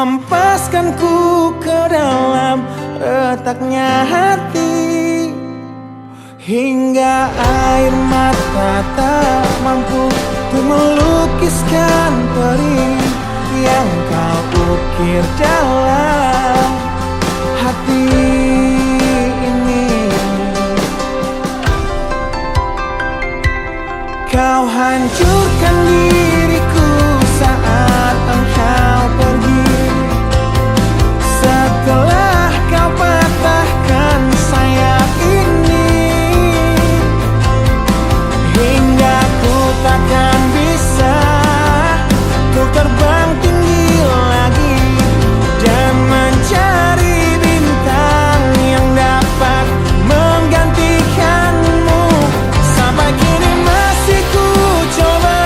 hempaskanku ke dalam retaknya hati, hingga air mata tak mampu untuk melukiskan perih yang kau ukir dalam hati ini. Kau hancurkan diriku saat engkau pergi, setelah kau patahkan sayap ini, hingga ku takkan bisa untuk terbang tinggi lagi dan mencari bintang yang dapat menggantikanmu. Sampai kini masih ku coba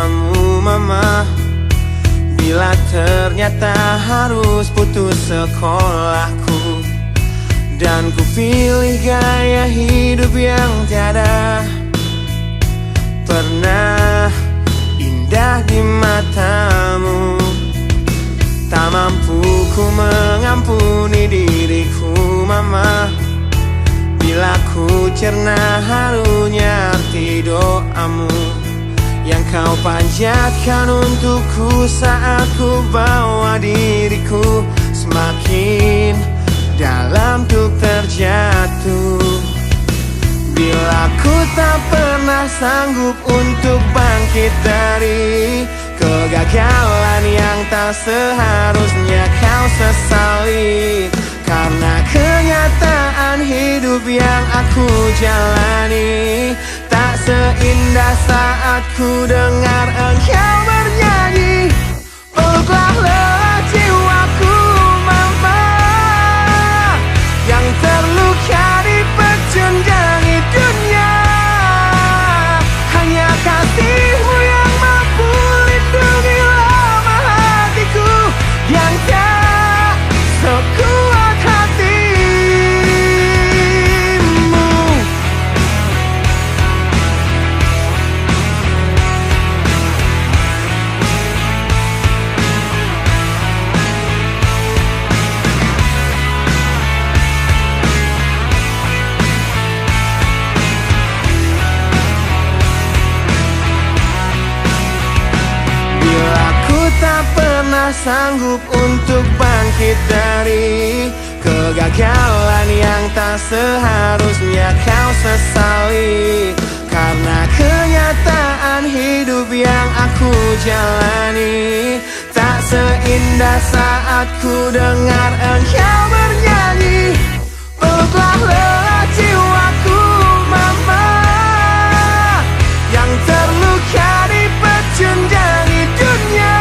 kamu mama. Bila ternyata harus putus sekolahku, dan ku pilih gaya hidup yang tiada pernah indah di matamu. Tak mampu ku mengampuni diriku mama, bila ku cerna harunya arti doamu yang kau panjatkan untukku saat ku bawa diriku semakin dalam untuk terjatuh. Bila ku tak pernah sanggup untuk bangkit dari kegagalan yang tak seharusnya kau sesali, karena kenyataan hidup yang aku jalani tak seindah saat ku dengar engkau bernyanyi. Peluklah lelah jiwaku mama, yang terluka dipecundangi dunia. Hanya kasihmu yang mampu lindungi lemah hatiku yang tak sekuat hatimu. Bila ku tak pernah sanggup untuk bangkit dari kegagalan yang tak seharusnya kau sesali, karena kenyataan hidup yang aku jalani tak seindah saat ku dengar engkau bernyanyi. Peluklah lelah jiwaku mama, yang terluka dipecundangi dunia.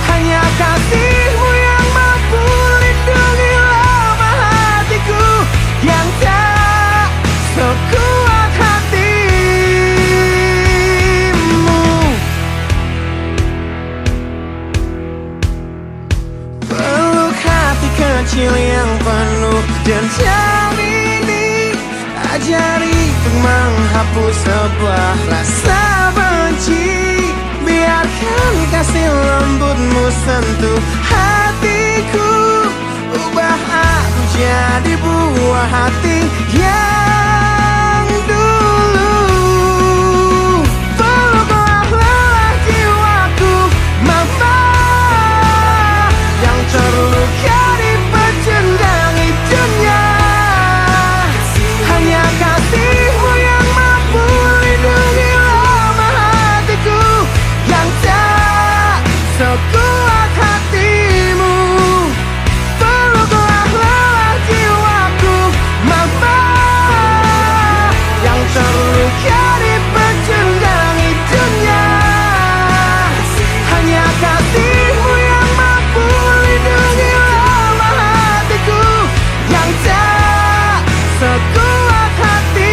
Hanya kasihmu yang mampu lindungi lemah hatiku yang tak sekuat hatimu. Peluk hati kecil yang penuh dendam ini, ajari untuk menghapus sebuah rasa benci. Biarkan kasih lembutmu sentuh hatiku, ubah aku jadi buah hati yang dulu. Peluklah lelah jiwaku mama, yang terluka dipecundangi dunia. Hanya kasihmu yang mampu lindungi lemah hatiku yang tak sekuat hatimu. Peluklah lelah jiwaku mama, yang terluka dipecundangi dunia. Hanya kasihmu yang mampu lindungi lemah hatiku yang tak sekuat hatimu.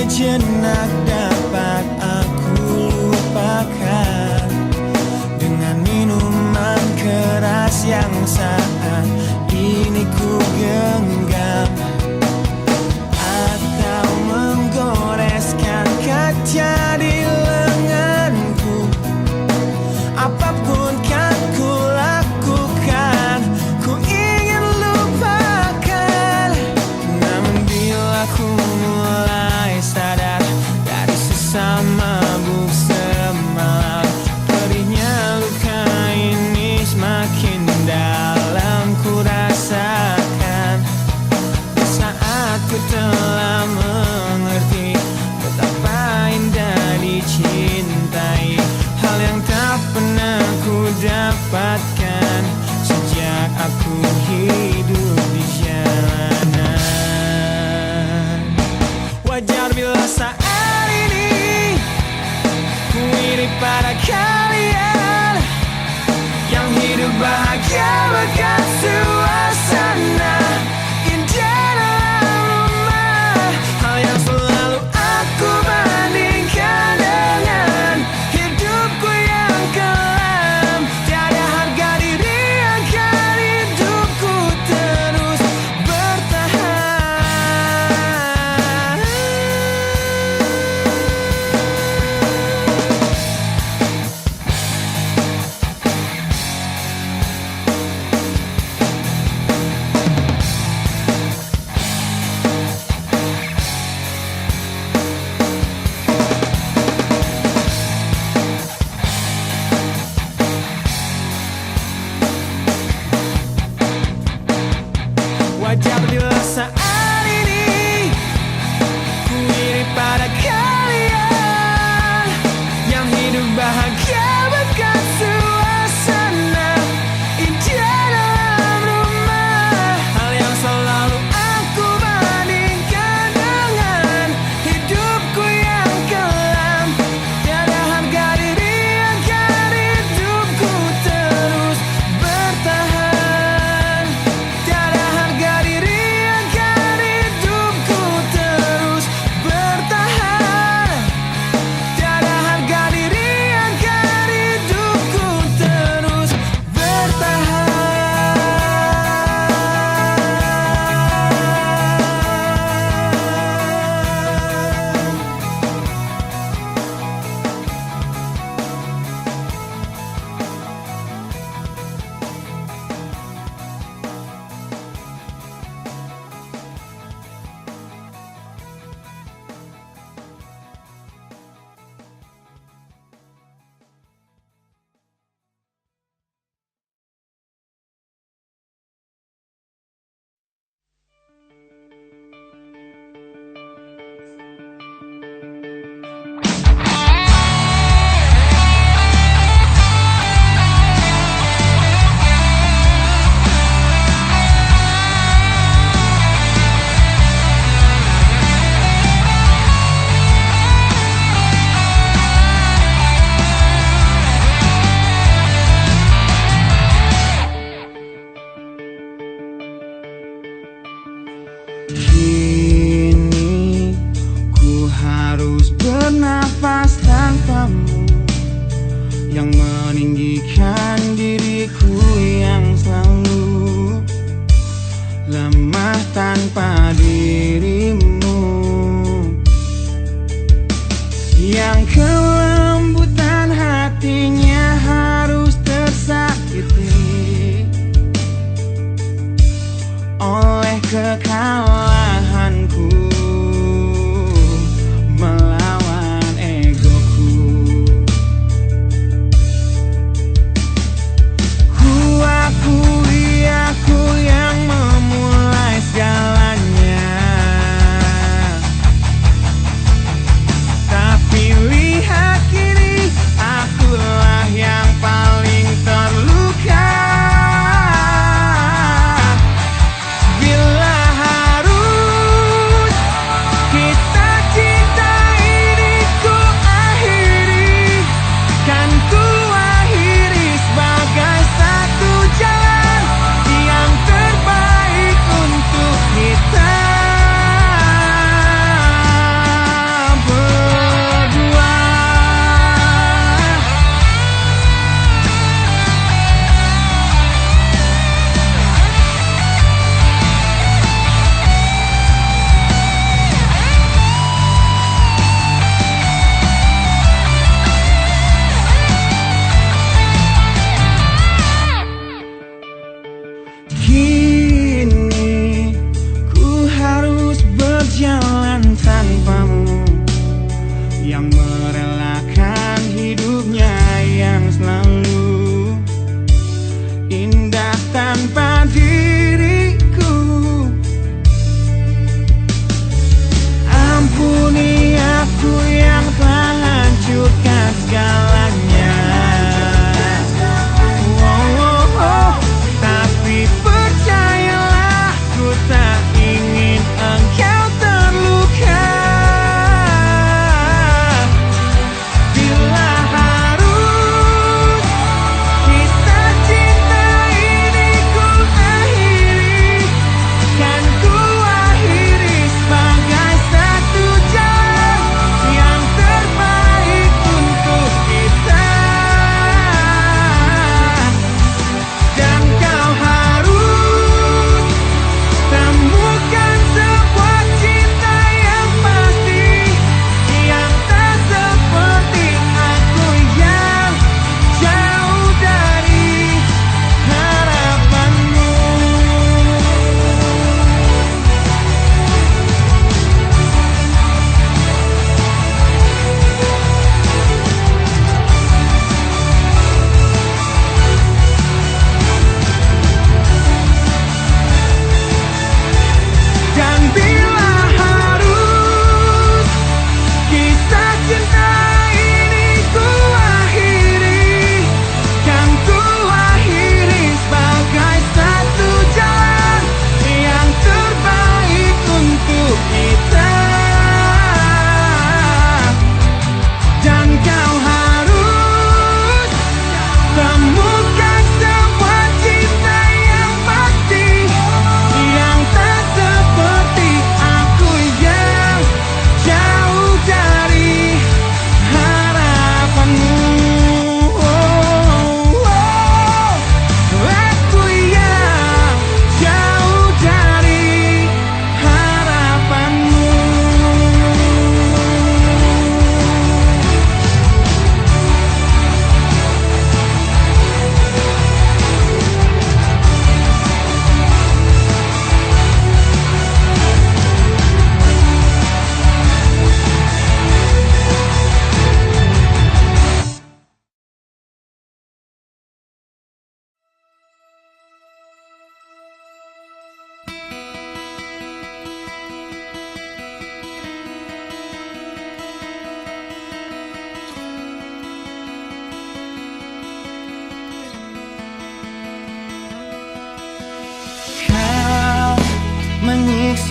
sejenak dapat aku lupakan dengan minuman keras yang saat ini ku genggam, atau menggoreskan kaca di lenganku. Apapun kan ku lakukan, ku ingin lupakan. Namun bila ku mulai sadar dari sesama mabuk semalam, perihnya luka ini semakin dalam ku rasakan. Di saat ku telah mengerti betapa indah dicintai, hal yang tak pernah ku dapatkan sejak aku hidup di jalanan. Wajar bila saat ini ku iri pada kalian yang hidup bahagia bahkan suasana indah dalam rumah. Hal yang selalu aku bandingkan dengan hidupku yang kelam. Tiada harga diri agar hidupku terus bertahan. Wajar bila saat ini ku iri pada kalian yang hidup bahagia bahkan suasana indah dalam rumah. Hal yang selalu aku bandingkan dengan hidupku yang kelam. Tiada harga diri agar hidupku terus bertahan. Tiada harga diri agar hidupku terus bertahan. Tiada harga diri agar hidupku terus bertahan. Kini ku harus bernafas tanpamu yang meninggikan diriku yang selalu lemah tanpa dirimu, yang kelembutan hatinya harus tersakiti oleh kekalahanku melawan egoku. Ku akui aku yang memulai segalanya, tapi lihat kini akulah yang paling terluka. Bila harus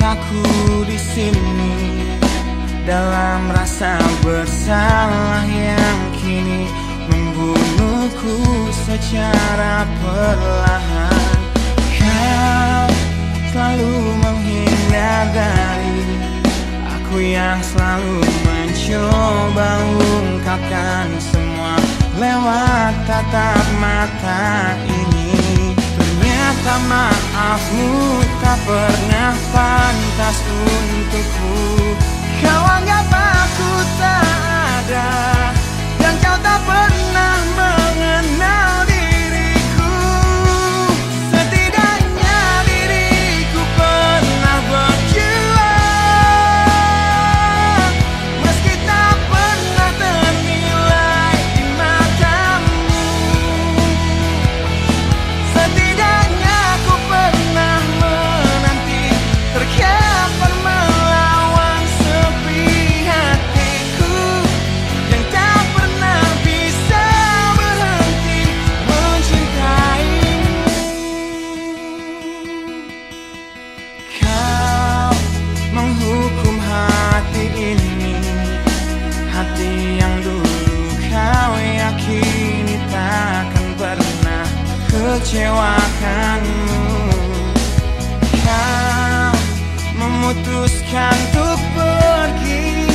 aku di sini dalam rasa bersalah yang kini membunuhku secara perlahan. Kau selalu menghindar dari aku yang selalu mencoba ungkapkan semua lewat tatap mata ini. Ternyata maafmu tak pernah pantas untukku. Kau anggap aku tak ada, dan kau tak pernah mengenal diriku. Setidaknya diriku pernah berjuang, meski tak pernah ternilai di matamu. Setidaknya aku pernah menanti, terkapan melawan sepi hatiku yang tak pernah bisa berhenti mencintaimu. Kau menghukum hati ini, hati yang dulu kau yakini takkan pernah kecewakanmu. Kau memutuskan untuk pergi,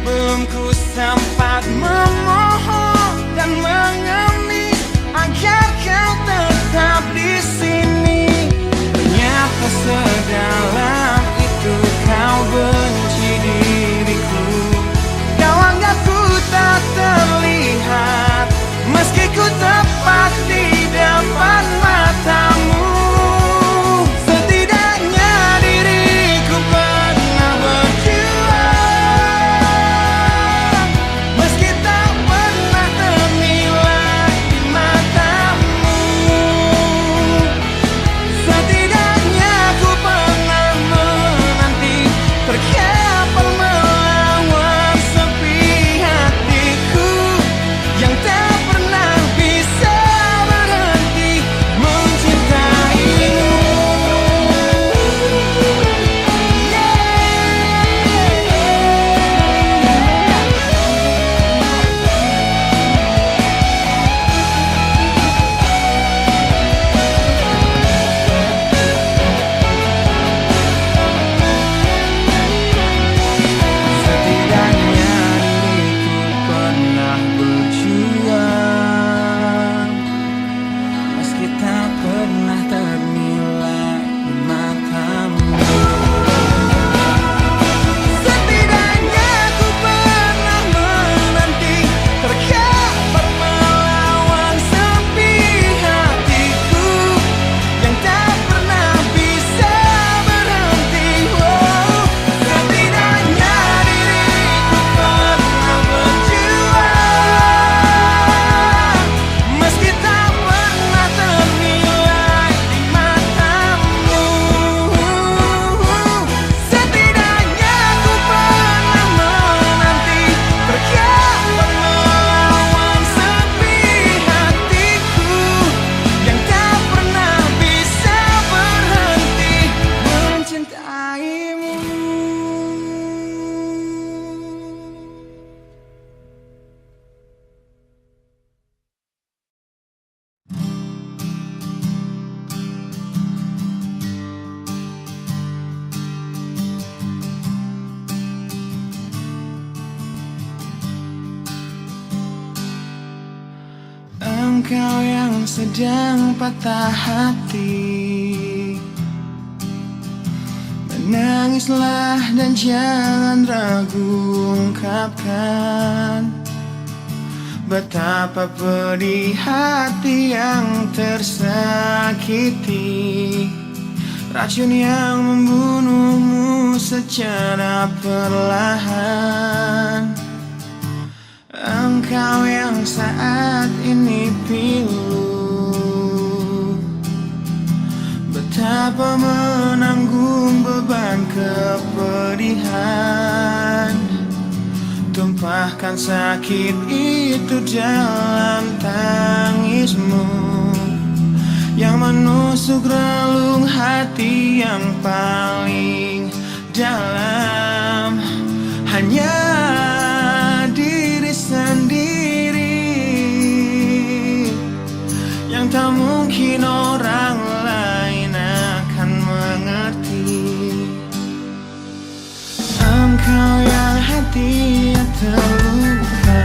belum ku sempat memohon dan mengemis agar kau tetap di sini. Ternyata sedalam itu kau benci diriku. Kau anggap ku tak terlihat, meski ku tepat di depan matamu. Setidaknya diriku pernah berjuang, meski tak pernah ternilai di matamu. Setidaknya ku pernah menanti, terkapan melawan sepi hatiku yang tak pernah bisa berhenti mencintaimu. Setidaknya diriku pernah berjuang, meski tak pernah ternilai di matamu. Setidaknya ku pernah menanti, terkapan melawan sepi hatiku yang tak pernah bisa berhenti. Setidaknya diriku pernah berjuang, meski tak pernah ternilai di matamu. Setidaknya ku pernah menanti, terkapan melawan sepi hatiku yang tak pernah bisa berhenti mencintaimu. Engkau yang sedang patah hati, menangislah dan jangan ragu ungkapkan betapa pedih hati yang tersakiti. Racun yang membunuhmu secara perlahan. Engkau yang saat ini pilu, betapa menanggung beban kepedihan. Tumpahkan sakit itu dalam tangismu yang menusuk relung hati yang paling hati yang terluka.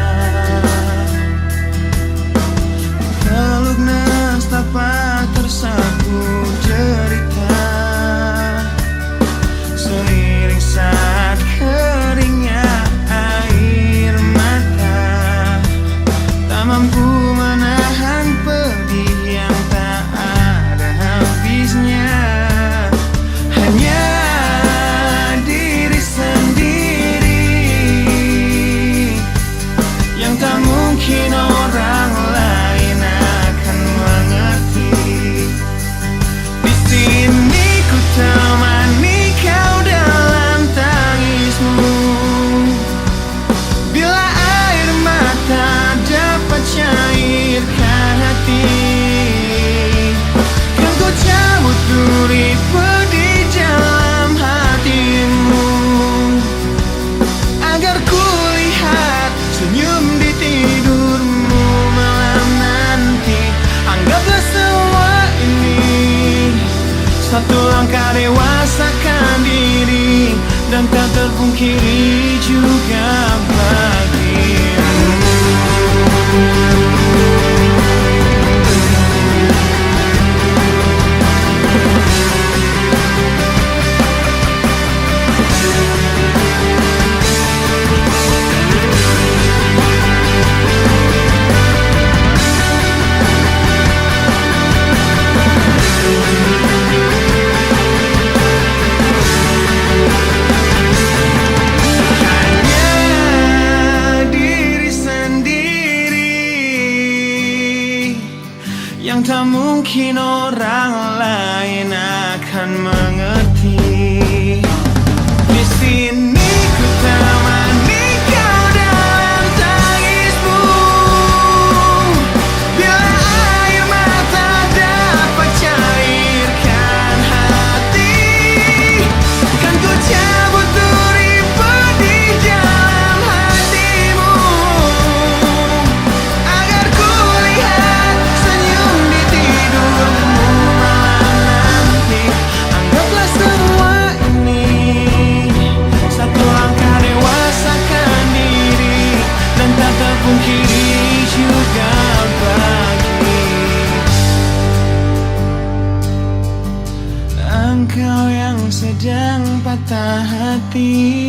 Peluk nestapa tersapu cerita, seiring saat keringnya air mata, tak mampu menahan pedih yang tak ada habisnya. Hanya diri sendiri yang tak mungkin orang lain akan mengerti. Di sini ku temani kau dalam tangismu, bila air mata dapat cairkan hati. Kan ku cabut duri pedih dalam hatimu, agar ku lihat senyum di tidurmu malam nanti. Anggaplah semua ini satu langkah dewasakan diri, dan tak terpungkiri juga bagimu. Yang tak mungkin orang lain akan mengerti. Di sini ku temani kau dalam tangismu, bila air mata dapat cairkan hati. Kan ku cabut duri pedih dalam hatimu, agar ku lihat senyum di tidurmu malam nanti. Anggaplah semua ini satu langkah dewasakan diri, dan tak terpungkiri juga bagi engkau yang sedang patah hati.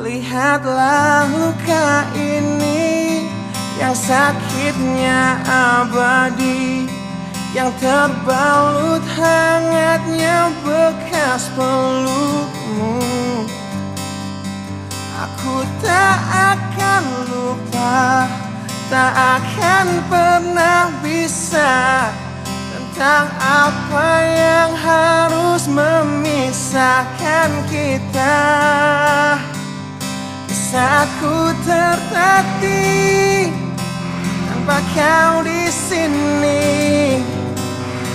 Lihatlah luka ini yang sakitnya abadi, yang terbalut hangatnya bekas pelukmu. Aku tak akan lupa, tak akan pernah bisa, tentang apa yang harus memisahkan kita. Saat ku tertatih tanpa kau di sini,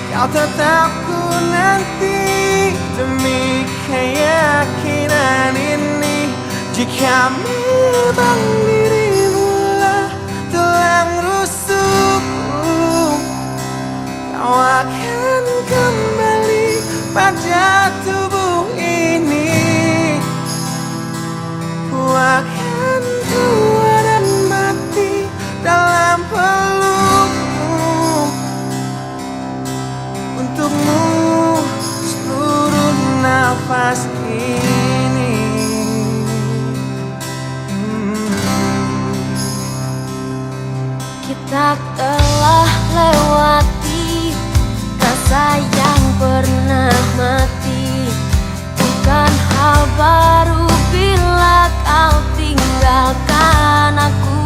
kau tetap ku nanti demi keyakinan ini. Jika memang dirimu lah tulang rusukku, kau akan kembali pada tubuh ini. Ku akan tua dan mati dalam pelukmu, untukmu seluruh nafas ini. Kita telah lewati rasa yang pernah mati, bukan hal baru bila kau tinggalkan aku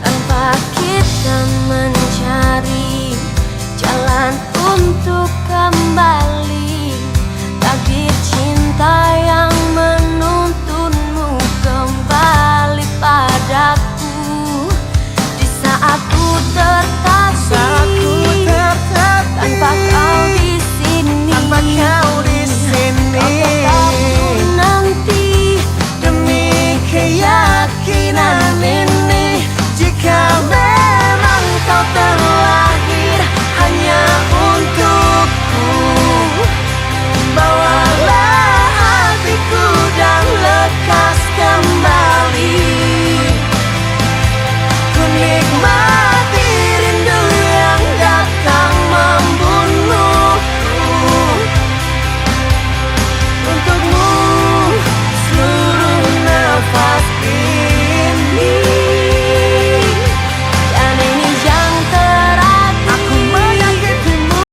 tanpa